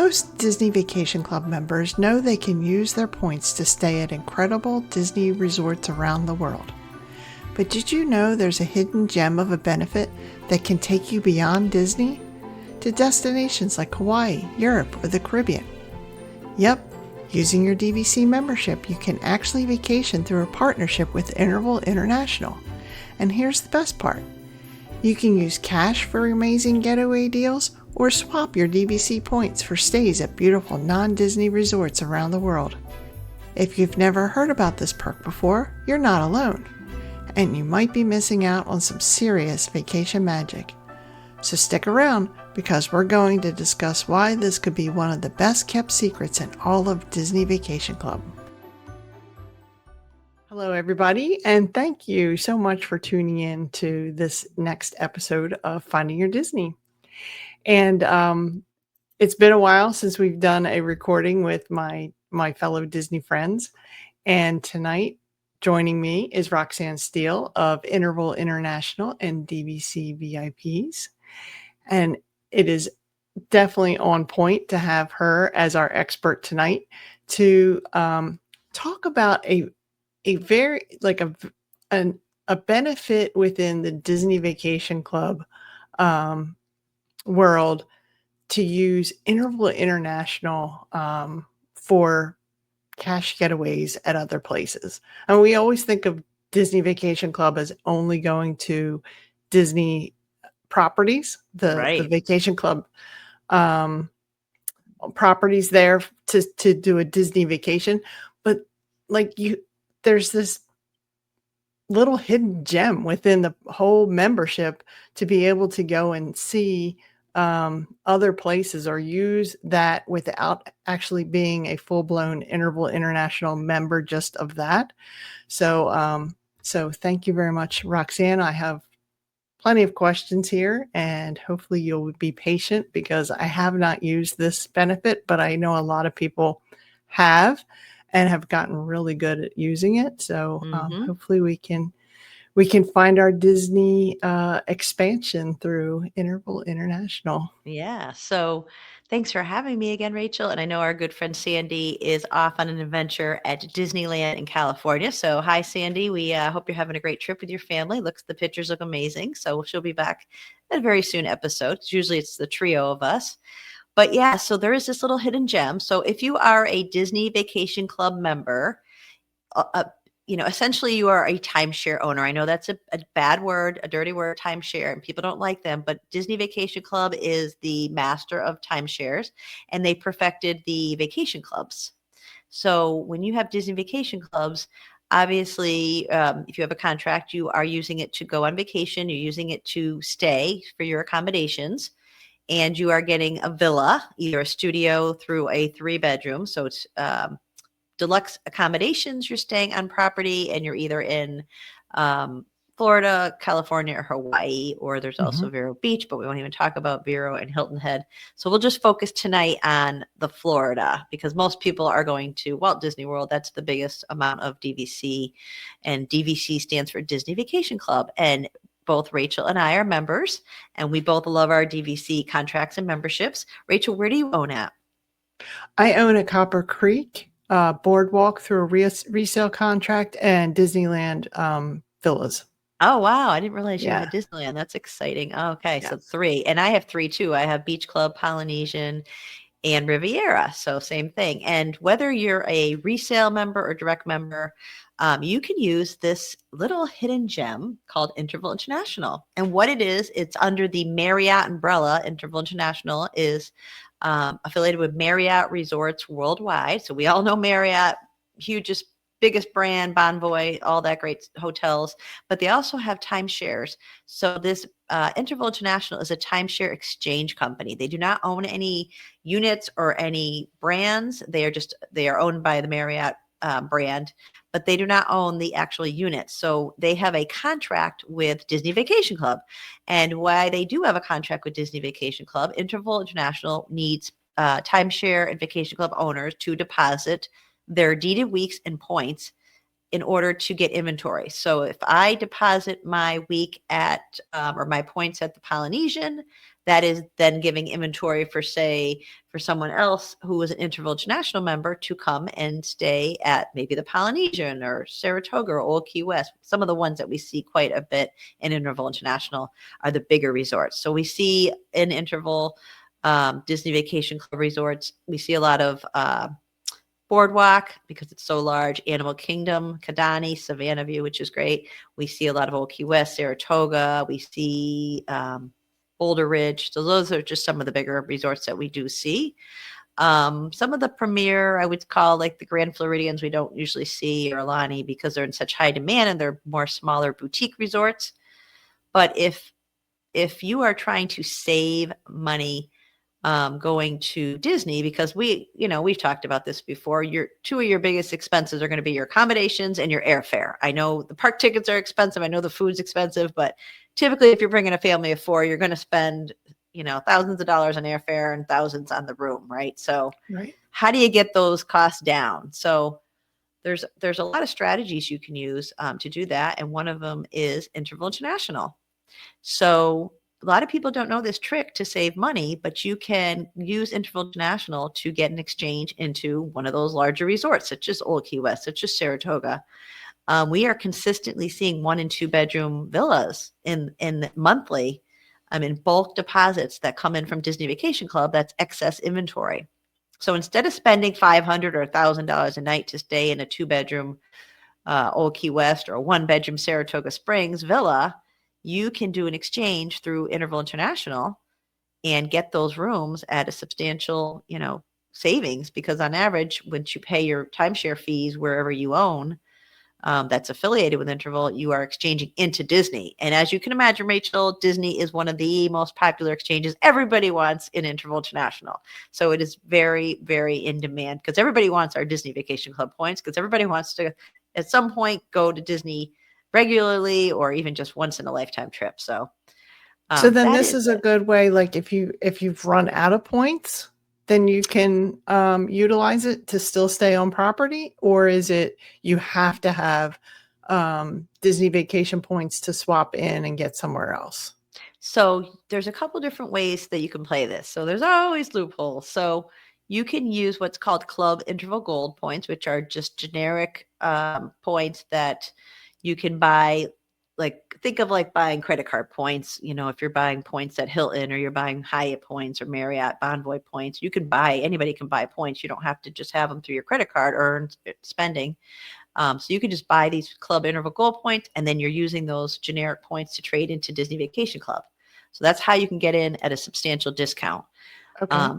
Most Disney Vacation Club members know they can use their points to stay at incredible Disney resorts around the world. But did you know there's a hidden gem of a benefit that can take you beyond Disney to destinations like Hawaii, Europe, or the Caribbean? Yep, using your DVC membership, you can actually vacation through a partnership with Interval International. And here's the best part. You can use cash for amazing getaway deals or swap your DVC points for stays at beautiful non-Disney resorts around the world. If you've never heard about this perk before, you're not alone. And you might be missing out on some serious vacation magic. So stick around because we're going to discuss why this could be one of the best kept secrets in all of Disney Vacation Club. Hello, everybody, and thank you so much for tuning in to this next episode of Finding Your Disney. And it's been a while since we've done a recording with my fellow Disney friends. And tonight, joining me is Roxanne Steele of Interval International and DVC VIPs. And it is definitely on point to have her as our expert tonight to talk about a very like a benefit within the Disney Vacation Club world to use Interval International for cash getaways at other places. And we always think of Disney Vacation Club as only going to Disney properties, the Vacation Club properties there to do a Disney vacation. But there's this little hidden gem within the whole membership to be able to go and see other places or use that without actually being a full-blown Interval International member just of that. So thank you very much, Roxanne. I have plenty of questions here, and hopefully you'll be patient because I have not used this benefit, but I know a lot of people have and have gotten really good at using it. So hopefully we can find our Disney expansion through Interval International. Yeah. So thanks for having me again, Rachel. And I know our good friend Sandy is off on an adventure at Disneyland in California. So hi, Sandy. We hope you're having a great trip with your family. The pictures look amazing. So she'll be back at a very soon episode. Usually it's the trio of us. But yeah, so there is this little hidden gem. So if you are a Disney Vacation Club member, essentially you are a timeshare owner. I know that's a bad word, a dirty word, timeshare, and people don't like them, but Disney Vacation Club is the master of timeshares, and they perfected the vacation clubs. So when you have Disney Vacation Clubs, obviously, if you have a contract, you are using it to go on vacation, you're using it to stay for your accommodations, and you are getting a villa, either a studio through a 3-bedroom. So it's deluxe accommodations. You're staying on property and you're either in Florida, California, or Hawaii, or there's also Vero Beach, but we won't even talk about Vero and Hilton Head. So we'll just focus tonight on the Florida because most people are going to Walt Disney World. That's the biggest amount of DVC, and DVC stands for Disney Vacation Club. And both Rachel and I are members, and we both love our DVC contracts and memberships. Rachel, where do you own at? I own at Copper Creek, Boardwalk through a resale contract, and Disneyland villas. Oh, wow. I didn't realize you had Disneyland. That's exciting. Okay, so 3. And I have 3 too. I have Beach Club, Polynesian, and Riviera. So same thing. And whether you're a resale member or direct member, you can use this little hidden gem called Interval International. And what it is, it's under the Marriott umbrella. Interval International is affiliated with Marriott Resorts worldwide. So we all know Marriott, biggest brand, Bonvoy, all that great hotels, but they also have timeshares. So this Interval International is a timeshare exchange company. They do not own any units or any brands. They are owned by the Marriott brand, but they do not own the actual units. So they have a contract with Disney Vacation Club. And why they do have a contract with Disney Vacation Club, Interval International needs timeshare and vacation club owners to deposit their deeded weeks and points in order to get inventory. So if I deposit my week at or my points at the Polynesian, that is then giving inventory for, say, for someone else who is an Interval International member to come and stay at maybe the Polynesian or Saratoga or Old Key West. Some of the ones that we see quite a bit in Interval International are the bigger resorts. So we see in Interval Disney Vacation Club resorts, we see a lot of Boardwalk because it's so large, Animal Kingdom, Kidani, Savannah View, which is great. We see a lot of Old Key West, Saratoga. We see Boulder Ridge. So those are just some of the bigger resorts that we do see. Some of the premier, I would call like the Grand Floridians, we don't usually see, or Alani, because they're in such high demand and they're more smaller boutique resorts. But if you are trying to save money going to Disney, because we've talked about this before, two of your biggest expenses are going to be your accommodations and your airfare. I know the park tickets are expensive. I know the food's expensive, but typically if you're bringing a family of 4, you're going to spend, thousands of dollars on airfare and thousands on the room, right? So how do you get those costs down? So there's a lot of strategies you can use to do that. And one of them is Interval International. So a lot of people don't know this trick to save money, but you can use Interval International to get an exchange into one of those larger resorts, such as Old Key West, such as Saratoga. We are consistently seeing 1 and 2 bedroom villas in monthly, in bulk deposits that come in from Disney Vacation Club. That's excess inventory. So instead of spending $500 or $1,000 a night to stay in a 2-bedroom Old Key West or a 1-bedroom Saratoga Springs villa, you can do an exchange through Interval International and get those rooms at a substantial, savings, because on average, once you pay your timeshare fees wherever you own, that's affiliated with Interval, you are exchanging into Disney. And as you can imagine, Rachel, Disney is one of the most popular exchanges everybody wants in Interval International. So it is very, very in demand because everybody wants our Disney Vacation Club points, because everybody wants to, at some point, go to Disney regularly or even just once in a lifetime trip. So then this is a good way, like if you've run out of points, then you can utilize it to still stay on property? Or is it you have to have Disney vacation points to swap in and get somewhere else? So there's a couple different ways that you can play this. So there's always loopholes. So you can use what's called Club Interval Gold points, which are just generic points that you can buy. Like, think of like buying credit card points. If you're buying points at Hilton, or you're buying Hyatt points or Marriott Bonvoy points, anybody can buy points. You don't have to just have them through your credit card or spending. So you can just buy these Club Interval Gold points, and then you're using those generic points to trade into Disney Vacation Club. So that's how you can get in at a substantial discount. Okay.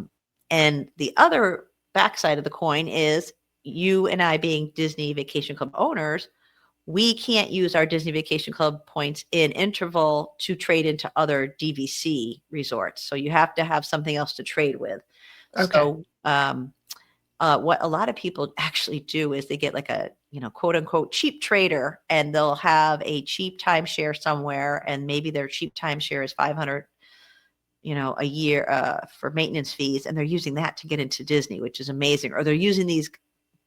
And the other backside of the coin is, you and I being Disney Vacation Club owners, we can't use our Disney Vacation Club points in Interval to trade into other DVC resorts. So you have to have something else to trade with. Okay. So what a lot of people actually do is they get like a, quote unquote cheap trader, and they'll have a cheap timeshare somewhere, and maybe their cheap timeshare is $500 a year for maintenance fees, and they're using that to get into Disney, which is amazing. Or they're using these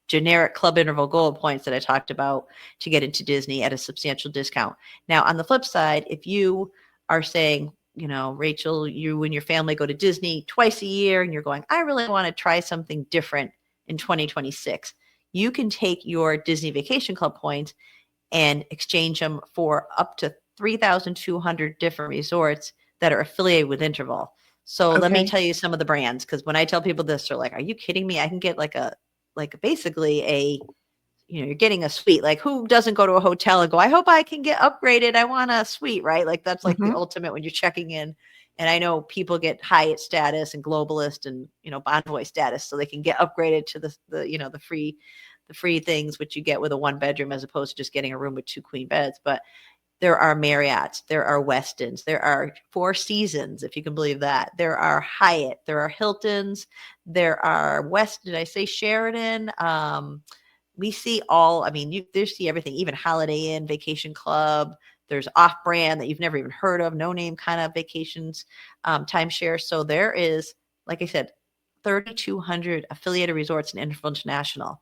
generic Club Interval Gold points that I talked about to get into Disney at a substantial discount. Now, on the flip side, if you are saying, Rachel, you and your family go to Disney twice a year, and you're going, I really want to try something different in 2026, you can take your Disney Vacation Club points and exchange them for up to 3,200 different resorts that are affiliated with Interval. So let me tell you some of the brands, because when I tell people this, they're like, are you kidding me? I can get basically you're getting a suite. Like, who doesn't go to a hotel and go, I hope I can get upgraded, I want a suite, right? Like, that's like the ultimate when you're checking in. And I know people get Hyatt status and Globalist and Bonvoy status, so they can get upgraded to the free things which you get with a 1-bedroom, as opposed to just getting a room with 2 queen beds. But there are Marriotts, there are Westins, there are Four Seasons, if you can believe that. There are Hyatt, there are Hiltons, there are did I say Sheridan? We see all, you see everything, even Holiday Inn, Vacation Club. There's off-brand that you've never even heard of, no-name kind of vacations, timeshare. So there is, like I said, 3,200 affiliated resorts in Interval International.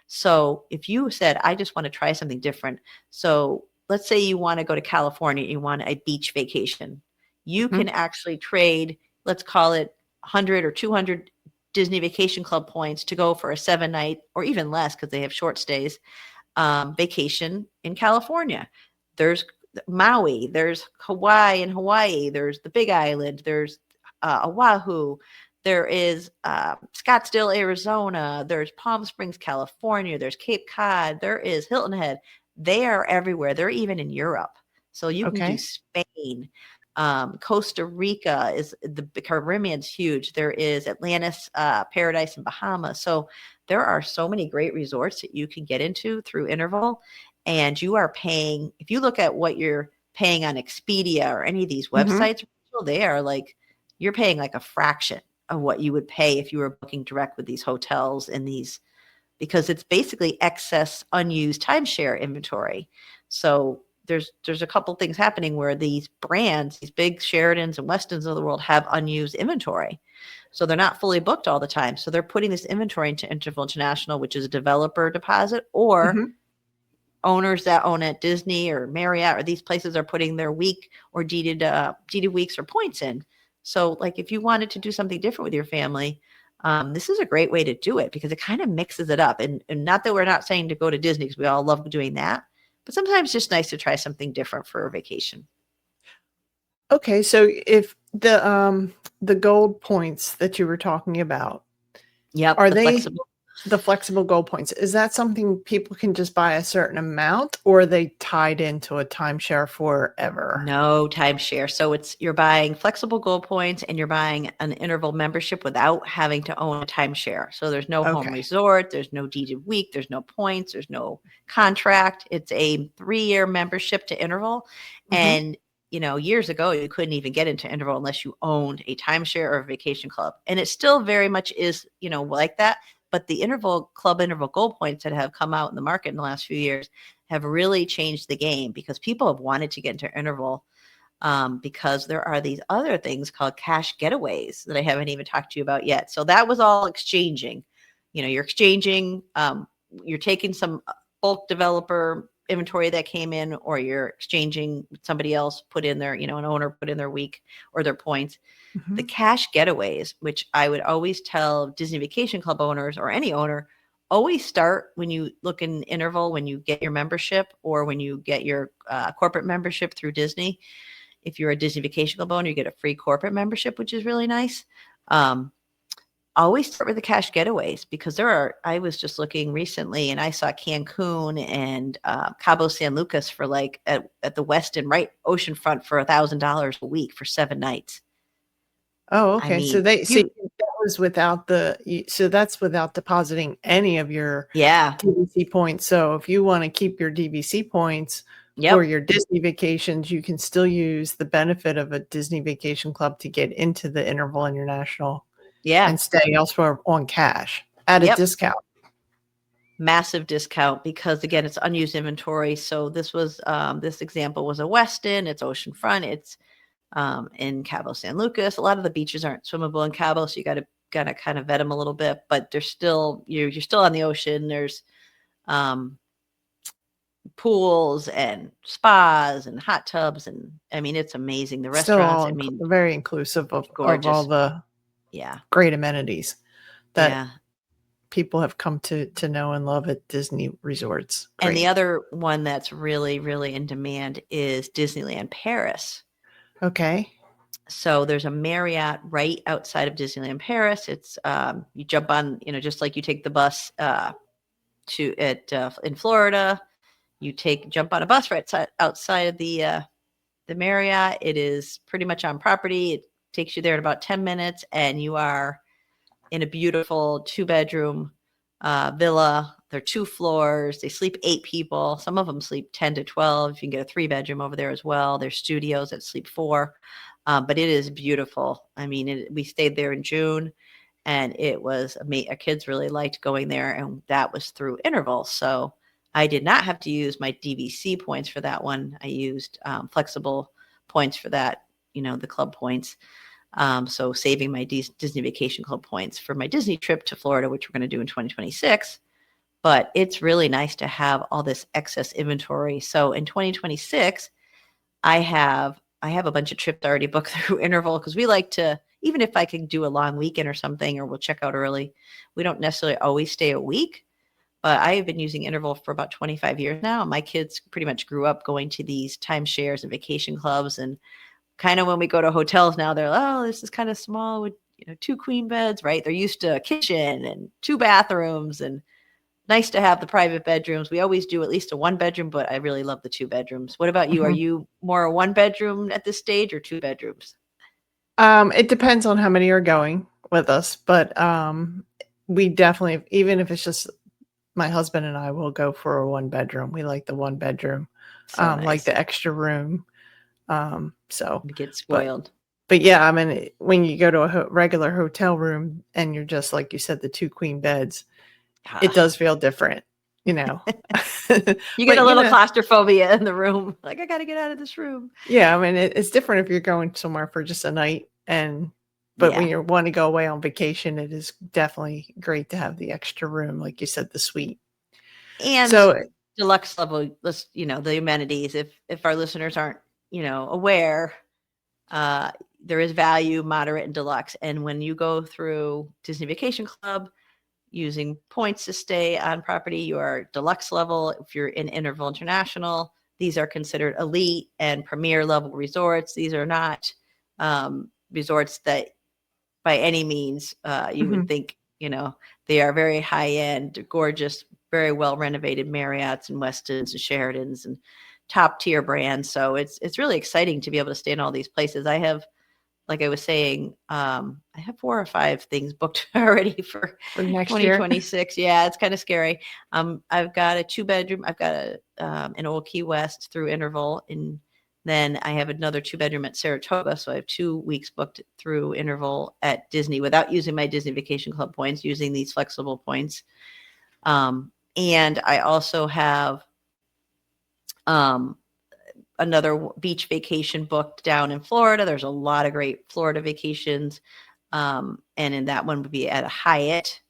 So if you said, I just want to try something different. So let's say you want to go to California, you want a beach vacation. You can actually trade let's call it 100 or 200 Disney Vacation Club points to go for a 7-night or even less because they have short stays vacation in California. There's Maui, there's Hawaii and Hawaii, there's the Big Island, there's Oahu, there is Scottsdale, Arizona, there's Palm Springs, California, there's Cape Cod, there is Hilton Head. They are everywhere. They're even in Europe. So you can do Spain. Costa Rica is the Caribbean's huge. There is Atlantis, Paradise, and Bahamas. So there are so many great resorts that you can get into through Interval, and you are paying. If you look at what you're paying on Expedia or any of these websites, they are like you're paying like a fraction of what you would pay if you were booking direct with these hotels and these, because it's basically excess unused timeshare inventory. So there's a couple things happening where these brands, these big Sheratons and Westons of the world have unused inventory. So they're not fully booked all the time. So they're putting this inventory into Interval International, which is a developer deposit, or owners that own at Disney or Marriott or these places are putting their week or deeded weeks or points in. So like if you wanted to do something different with your family, this is a great way to do it because it kind of mixes it up. And not that we're not saying to go to Disney because we all love doing that, but sometimes it's just nice to try something different for a vacation. Okay, so if the gold points that you were talking about, are they the flexible gold points? Is that something people can just buy a certain amount, or are they tied into a timeshare forever? No timeshare. So you're buying flexible gold points and you're buying an Interval membership without having to own a timeshare. So there's no home resort, there's no deeded week, there's no points, there's no contract. It's a 3-year membership to Interval. And years ago, you couldn't even get into Interval unless you owned a timeshare or a vacation club. And it still very much is, like that. But the Interval Gold points that have come out in the market in the last few years have really changed the game because people have wanted to get into Interval because there are these other things called cash getaways that I haven't even talked to you about yet. So that was all exchanging. You're exchanging, you're taking some bulk developer inventory that came in, or you're exchanging somebody else put in their, an owner put in their week or their points. The cash getaways, which I would always tell Disney Vacation Club owners or any owner, always start when you look in Interval, when you get your membership or when you get your corporate membership through Disney. If you're a Disney Vacation Club owner, you get a free corporate membership, which is really nice. Always start with the cash getaways because I was just looking recently and I saw Cancun and Cabo San Lucas for like at the Westin, right oceanfront for $1,000 a week for 7 nights. Oh, okay. I mean, so that was without that's without depositing any of your DVC points. So if you want to keep your DVC points for your Disney vacations, you can still use the benefit of a Disney Vacation Club to get into the Interval International. And stay elsewhere on cash at a discount. Massive discount because again, it's unused inventory. So this was this example was a Westin, it's oceanfront, it's in Cabo San Lucas. A lot of the beaches aren't swimmable in Cabo, so you gotta kind of vet them a little bit, but they're still you're still on the ocean. There's pools and spas and hot tubs, and I mean it's amazing. The restaurants, I mean, very inclusive of all the great amenities that people have come to know and love at Disney resorts. Great. And the other one that's really, really in demand is Disneyland Paris. Okay. So there's a Marriott right outside of Disneyland Paris. It's you jump on, just like you take the bus in Florida, you jump on a bus right outside of the Marriott. It is pretty much on property. It takes you there in about 10 minutes, and you are in a beautiful 2-bedroom villa. They're 2 floors. They sleep 8 people. Some of them sleep 10 to 12. You can get a 3-bedroom over there as well. There's studios that sleep 4. But it is beautiful. I mean, we stayed there in June, and it was amazing. Our kids really liked going there, and that was through Interval. So I did not have to use my DVC points for that one. I used flexible points for that, the club points. So saving my Disney Vacation Club points for my Disney trip to Florida, which we're going to do in 2026. But it's really nice to have all this excess inventory. So in 2026, I have a bunch of trips already booked through Interval because we like to, even if I can do a long weekend or something, or we'll check out early. We don't necessarily always stay a week, but I have been using Interval for about 25 years now. My kids pretty much grew up going to these timeshares and vacation clubs. And kind of when we go to hotels now, they're like, oh, this is kind of small with 2 queen beds, right? They're used to a kitchen and 2 bathrooms, and nice to have the private bedrooms. We always do at least a 1 bedroom, but I really love the 2 bedrooms. What about you? Are Mhm. you more a 1 bedroom at this stage or 2 bedrooms? It depends on how many are going with us, but we definitely, even if it's just my husband and I, will go for a 1 bedroom. We like the 1 bedroom, So like nice. the extra room. So, You get but spoiled. but yeah, I mean, when you go to a regular hotel room and you're just like you said, the 2 queen beds, it Gosh. does feel different, you know. You get a But little claustrophobia in the room. Like, I got to get out of this room. yeah, I mean, it's different if you're going somewhere for just a night, but when Yeah. you want to go away on vacation, it is definitely great to have the extra room, like you said, the suite. And So, deluxe level, the amenities. If our listeners aren't, aware, uh, there is value, moderate, and deluxe. And when you go through Disney Vacation Club using points to stay on property, you are deluxe level. If you're in Interval International, these are considered elite and premier level resorts. These are not resorts that by any means you would mhm. think, they are very high end, gorgeous, very well renovated Marriotts and Westons and Sheratons and top tier brands. So it's really exciting to be able to stay in all these places. I have, like I was saying, I have 4 or 5 things booked already for For next year. 2026. Yeah, it's kind of scary. I've got a 2 bedroom. I've got an old Key West through Interval, and then I have another 2 bedroom at Saratoga. So I have 2 weeks booked through Interval at Disney without using my Disney Vacation Club points, using these flexible points. And I also have um, another beach vacation booked down in Florida. There's a lot of great Florida vacations. And in that one would be at a Hyatt.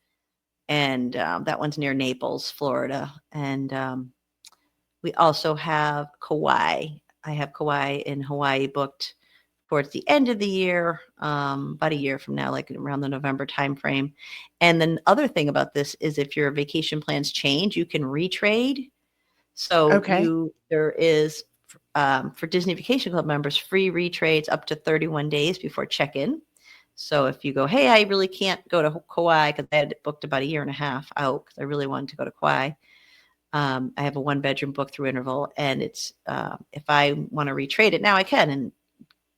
And that one's near Naples, Florida. And we also have Kauai. I have Kauai in Hawaii booked towards the end of the year, about a year from now, like around the November timeframe. And then other thing about this is if your vacation plans change, you can retrade. So Okay. there is for Disney Vacation Club members free retrades up to 31 days before check-in. So if you go, hey, I really can't go to Kauai because I had booked about a year and a half out because I really wanted to go to Kauai. I have a 1 bedroom book through Interval, and it's if I want to retrade it now, I can and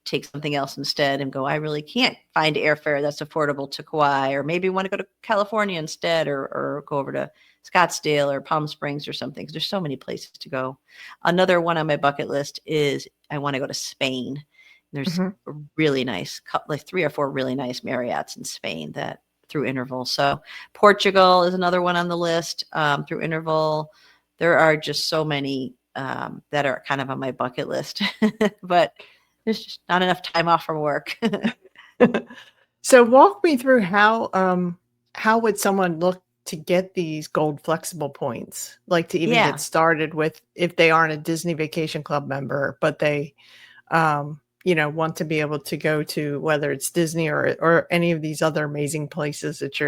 take something else instead and go, I really can't find airfare that's affordable to Kauai, or maybe want to go to California instead, or go over to Scottsdale or Palm Springs or something. Because there's so many places to go. Another one on my bucket list is I want to go to Spain. There's Mhm. really nice, like 3 or 4 really nice Marriotts in Spain that through Interval. So Portugal is another one on the list through Interval. There are just so many that are kind of on my bucket list, but there's just not enough time off from work. So walk me through how would someone look to get these gold flexible points? Like to even get Yeah. started with if they aren't a Disney Vacation Club member, but they want to be able to go to whether it's Disney or any of these other amazing places that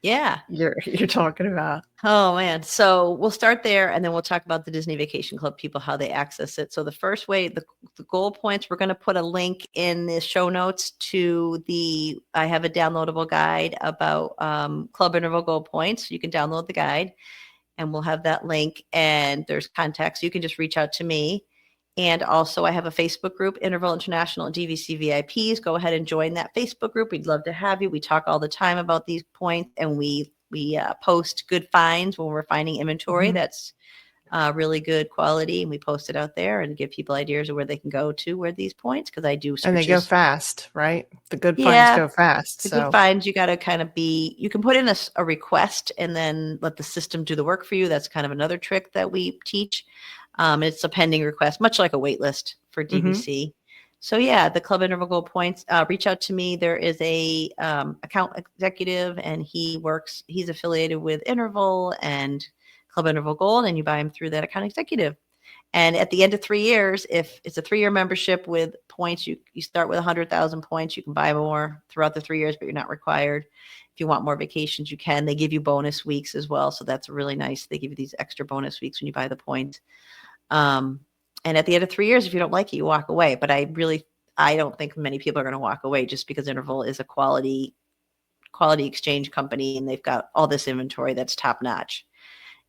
Yeah. you're talking about. Oh man. So we'll start there and then we'll talk about the Disney Vacation Club people, how they access it. So the first way, the goal points, we're going to put a link in the show notes to I have a downloadable guide about Club Interval Goal Points. You can download the guide and we'll have that link, and there's contacts. You can just reach out to me. And also I have a Facebook group, Interval International DVC VIPs. Go ahead and join that Facebook group. We'd love to have you. We talk all the time about these points, and we post good finds when we're finding inventory Mhm. that's really good quality, and we post it out there and give people ideas of where they can go to where these points, because I do And they go searches. fast, right? The good finds Yeah, go fast. the good So, finds, you got to kind of you can put in a request and then let the system do the work for you. That's kind of another trick that we teach. It's a pending request, much like a wait list for mhm. DVC. So yeah, the Club Interval Gold Points, reach out to me. There is a account executive, and he's affiliated with Interval and Club Interval Gold, and you buy him through that account executive. And at the end of 3 years, if it's a 3-year membership with points, you start with 100,000 points. You can buy more throughout the 3 years, but you're not required. If you want more vacations, you can. They give you bonus weeks as well. So that's really nice. They give you these extra bonus weeks when you buy the points. And at the end of 3 years, if you don't like it, you walk away. But I don't think many people are going to walk away just because Interval is a quality exchange company and they've got all this inventory that's top notch.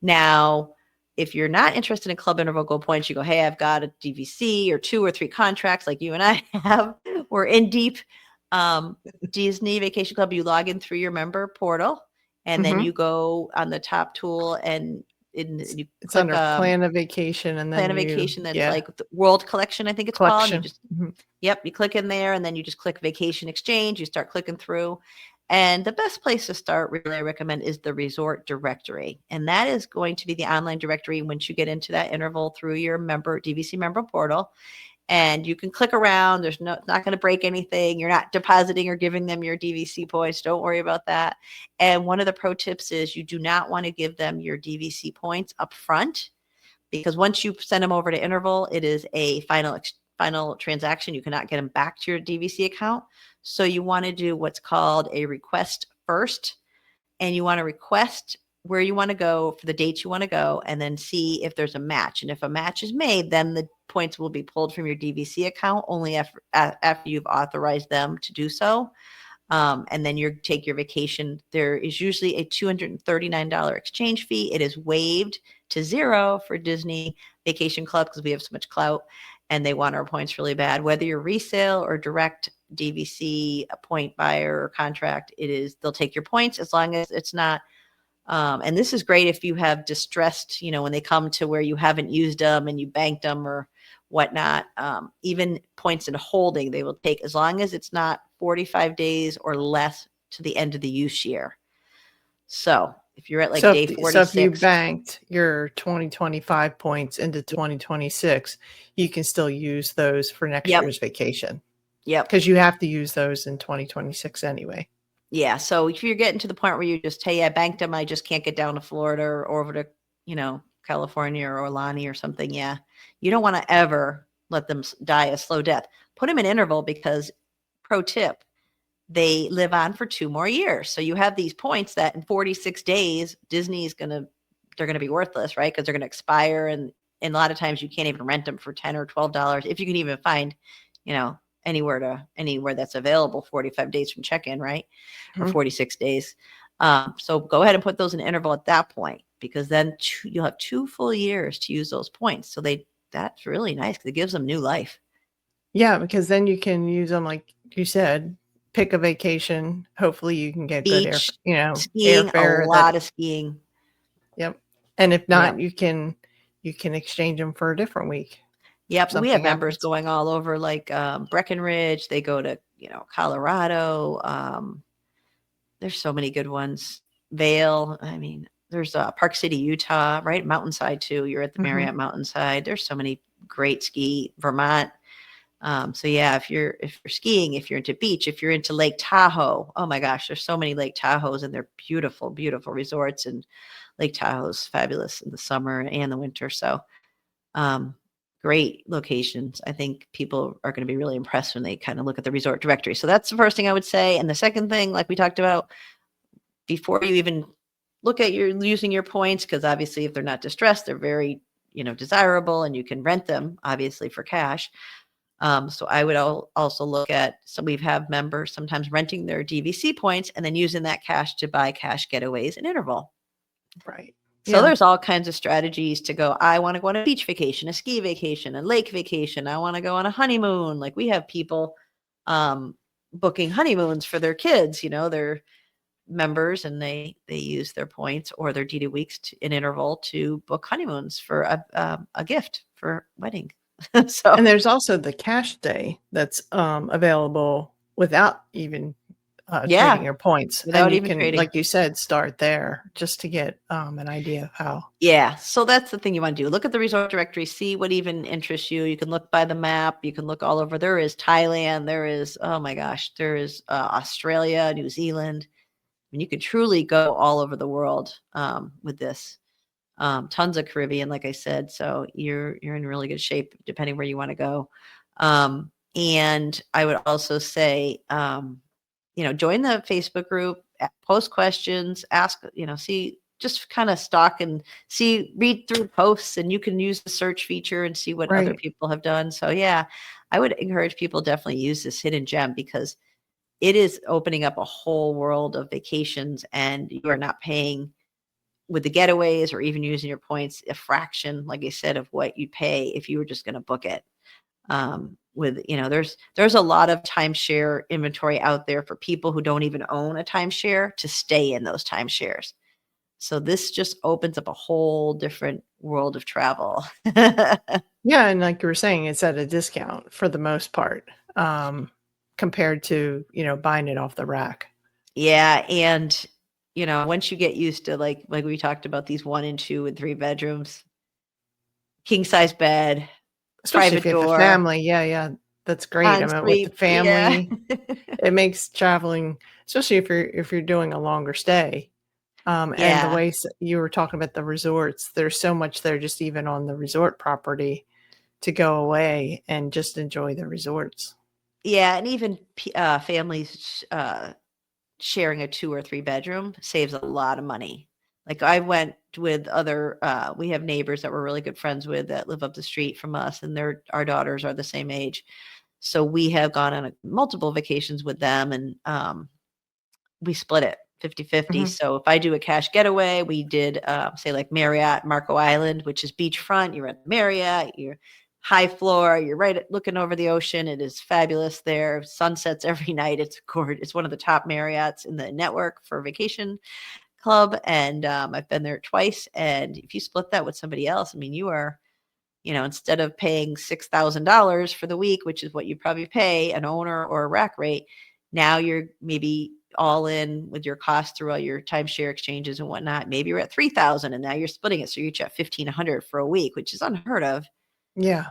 Now, if you're not interested in Club Interval Gold Points, you go, hey, I've got a DVC or 2 or 3 contracts like you and I have. We're in deep Disney Vacation Club. You log in through your member portal, and then you go on the top tool and you it's click under plan a vacation, and then plan a vacation that's yeah, like the World Collection, I think it's collection. called. You just you click in there, and then you just click Vacation Exchange. You start clicking through. And the best place to start, really, I recommend, is the resort directory. And that is going to be the online directory once you get into that interval through your DVC member portal. And you can click around. It's not going to break anything. You're not depositing or giving them your DVC points. Don't worry about that. And one of the pro tips is you do not want to give them your DVC points up front, because once you send them over to Interval, it is a final transaction. You cannot get them back to your DVC account. So you want to do what's called a request first, and you want to request where you want to go for the dates you want to go, and then see if there's a match. And if a match is made, then the points will be pulled from your DVC account only after you've authorized them to do so. And then you take your vacation. There is usually a $239 exchange fee. It is waived to $0 for Disney Vacation Club because we have so much clout and they want our points really bad. Whether you're resale or direct DVC, a point buyer or contract, they'll take your points as long as it's not. And this is great if you have distressed, when they come to where you haven't used them and you banked them or whatnot. Even points in holding, they will take as long as it's not 45 days or less to the end of the use year. So if you're at day 46. So if you banked your 2025 points into 2026, you can still use those for next year's vacation. Yep. Because you have to use those in 2026 anyway. Yeah. So if you're getting to the point where you just, hey, I banked them, I just can't get down to Florida or over to, California or Orlani or something. Yeah. You don't want to ever let them die a slow death. Put them in Interval because, pro tip, they live on for 2 more years. So you have these points that in 46 days, they're going to be worthless, right? Because they're going to expire. And a lot of times you can't even rent them for $10 or $12 if you can even find, anywhere that's available 45 days from check-in, right? Or 46 days. So go ahead and put those in Interval at that point, because then you'll have 2 full years to use those points. So that's really nice because it gives them new life. Yeah, because then you can use them, like you said, pick a vacation. Hopefully you can get Beach, good skiing, airfare. A lot of skiing. Yep. And if not, you can exchange them for a different week. Yep. We have members going all over, like Breckenridge. They go to, Colorado. There's so many good ones. Vail. I mean, there's Park City, Utah, right? Mountainside too. You're at the Marriott Mountainside. There's so many great Vermont. So yeah, if you're skiing, if you're into beach, if you're into Lake Tahoe, oh my gosh, there's so many Lake Tahoes and they're beautiful, beautiful resorts, and Lake Tahoe's fabulous in the summer and the winter. So, great locations. I think people are going to be really impressed when they kind of look at the resort directory. So that's the first thing I would say. And the second thing, like we talked about, before you even look at using your points, because obviously if they're not distressed, they're very, desirable, and you can rent them obviously for cash. So I would also look at, so we have members sometimes renting their DVC points and then using that cash to buy cash getaways in Interval. Right. So there's all kinds of strategies to go. I want to go on a beach vacation, a ski vacation, a lake vacation. I want to go on a honeymoon. Like we have people booking honeymoons for their kids, they're members, and they use their points or their DD weeks in Interval to book honeymoons for a gift for wedding. So, and there's also the cash day that's available without even trading your points. Without and you even can, trading. like you said, start there just to get an idea of how. Yeah. So that's the thing you want to do. Look at the resort directory, see what even interests you. You can look by the map. You can look all over. There is Thailand. There is, oh my gosh, there is Australia, New Zealand. I mean, you could truly go all over the world with this. tons of Caribbean, like I said. So you're in really good shape depending where you want to go. And I would also say, join the Facebook group, post questions, ask, see, just kind of stalk and read through posts, and you can use the search feature and see what other Right. people have done. So yeah, I would encourage people definitely use this hidden gem because it is opening up a whole world of vacations, and you are not paying with the getaways or even using your points a fraction, like I said, of what you pay if you were just going to book it. There's a lot of timeshare inventory out there for people who don't even own a timeshare to stay in those timeshares. So this just opens up a whole different world of travel. Yeah, and like you were saying, it's at a discount for the most part, compared to, buying it off the rack. Yeah, and once you get used to like we talked about these 1 and 2 and 3 bedrooms, king size bed, Especially if private you have a door, family. Yeah, yeah, that's great. I mean, with the ensuite, yeah. family, it makes traveling, especially if you're doing a longer stay. And the Yeah. way you were talking about the resorts, there's so much there just even on the resort property to go away and just enjoy the resorts. Yeah, and even families sharing a 2 or 3 bedroom saves a lot of money. Like I went with other we have neighbors that we're really good friends with that live up the street from us, and our daughters are the same age. So we have gone on multiple vacations with them, and we split it 50-50. Mhm. So if I do a cash getaway, we did say like Marriott Marco Island, which is beachfront. You're at Marriott, you're high floor, you're looking over the ocean. It is fabulous there. Sunsets every night. It's gorgeous. It's one of the top Marriotts in the network for vacation club, and I've been there twice. And if you split that with somebody else, I mean, you are, instead of paying $6,000 for the week, which is what you probably pay an owner or a rack rate, now you're maybe all in with your costs through all your timeshare exchanges and whatnot. Maybe you're at 3,000, and now you're splitting it, so you're each at 1,500 for a week, which is unheard of Yeah,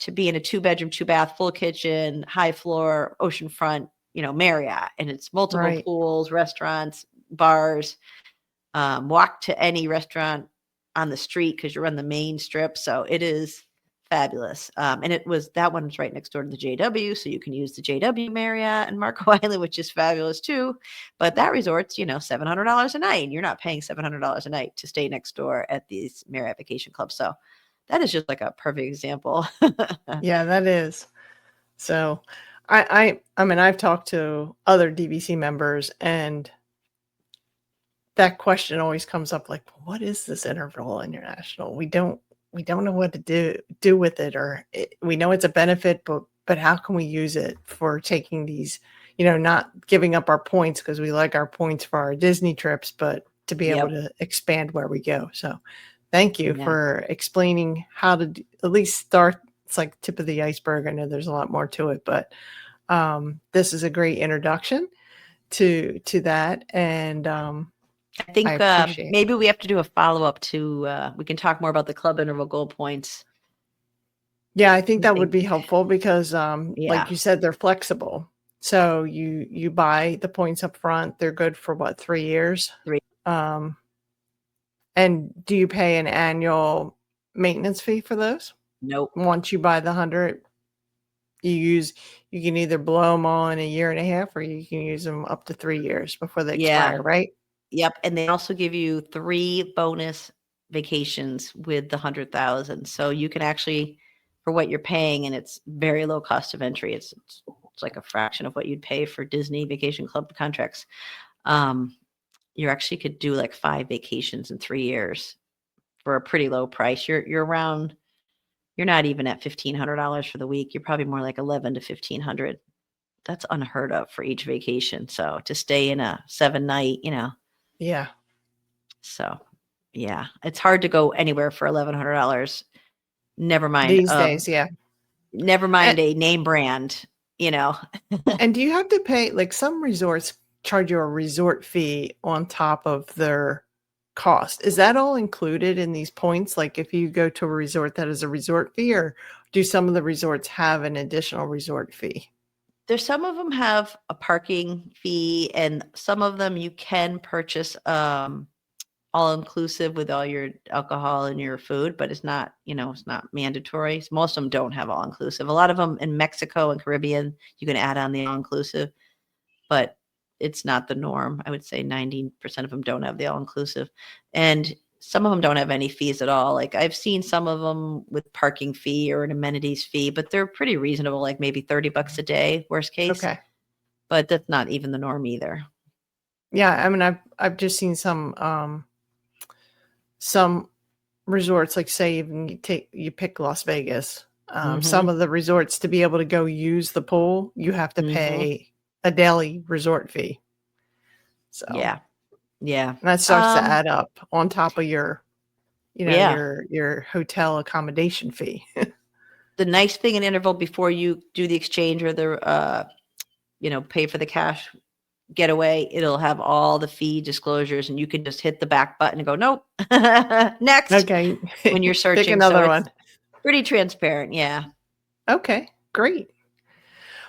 to be in a 2 bedroom, 2 bath, full kitchen, high floor, oceanfront, Marriott, and it's multiple right. pools, restaurants, bars, walk to any restaurant on the street because you're on the main strip. So it is fabulous. And that one's right next door to the JW. So you can use the JW Marriott and Marco Island, which is fabulous too. But that resort's, $700 a night. And you're not paying $700 a night to stay next door at these Marriott Vacation Clubs. So that is just like a perfect example. Yeah, that is. So I mean, I've talked to other DVC members, and that question always comes up like, what is this interval international? We don't know what to do with it, or we know it's a benefit, but how can we use it for taking these, not giving up our points because we like our points for our Disney trips, but to be able Yep. to expand where we go. So thank you Yeah. for explaining how to at least start. It's like tip of the iceberg. I know there's a lot more to it, but this is a great introduction to that, and I I think appreciate it. maybe we have to do a follow up to, we can talk more about the club interval goal points. Yeah, I think I that would think, be helpful because, like yeah, you said, they're flexible. So you buy the points up front. They're good for what, 3 years? 3. Um, and do you pay an annual maintenance fee for those? Nope. Once you buy the 100, you can either blow them all in a year and a half, or you can use them up to 3 years before they Yeah. expire, right? Yep. And they also give you 3 bonus vacations with the 100,000. So you can actually, for what you're paying, and it's very low cost of entry. It's like a fraction of what you'd pay for Disney Vacation Club contracts. Um, you actually could do like 5 vacations in 3 years for a pretty low price. You're not even at $1,500 for the week. You're probably more like 11 to 1,500. That's unheard of for each vacation. So to stay in a 7 night, Yeah. so yeah, it's hard to go anywhere for $1,100. Never mind, These days, yeah. never And mind a name brand, you know. and do you have to pay, like, some resorts charge you a resort fee on top of their cost? Is that all included in these points? Like, if you go to a resort that is a resort fee, or do some of the resorts have an additional resort fee? There's some of them have a parking fee, and some of them you can purchase all inclusive with all your alcohol and your food, but it's not, it's not mandatory. Most of them don't have all inclusive. A lot of them in Mexico and Caribbean, you can add on the all inclusive, but it's not the norm. I would say 90% of them don't have the all inclusive. And some of them don't have any fees at all. Like I've seen some of them with parking fee or an amenities fee, but they're pretty reasonable, like maybe $30 a day, worst case. Okay. But that's not even the norm either. Yeah, I mean, I've just seen some resorts, like say you pick Las Vegas. Some of the resorts, to be able to go use the pool, you have to pay a daily resort fee. So yeah, and that starts to add up on top of your, your hotel accommodation fee. The nice thing in Interval, before you do the exchange or the pay for the cash getaway, it'll have all the fee disclosures, and you can just hit the back button and go, nope, next. Okay. When you're searching. Pick another one. Pretty transparent. Yeah. Okay, great.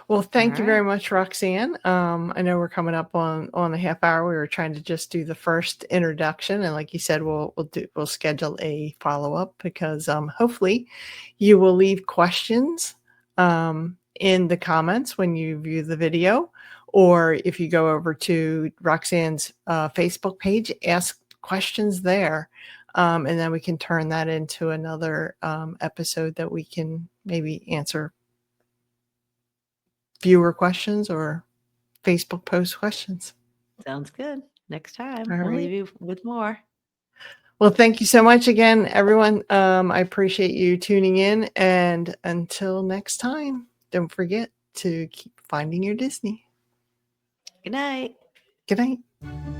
Well, thank you very much, Roxanne. I know we're coming up on the half hour. We were trying to just do the first introduction, and like you said, we'll schedule a follow up, because hopefully you will leave questions in the comments when you view the video, or if you go over to Roxanne's Facebook page, ask questions there, and then we can turn that into another episode that we can maybe answer viewer questions or Facebook post questions. Sounds good. Next time, we'll leave you with more. Well, thank you so much again, everyone. I appreciate you tuning in. And until next time, don't forget to keep finding your Disney. Good night. Good night.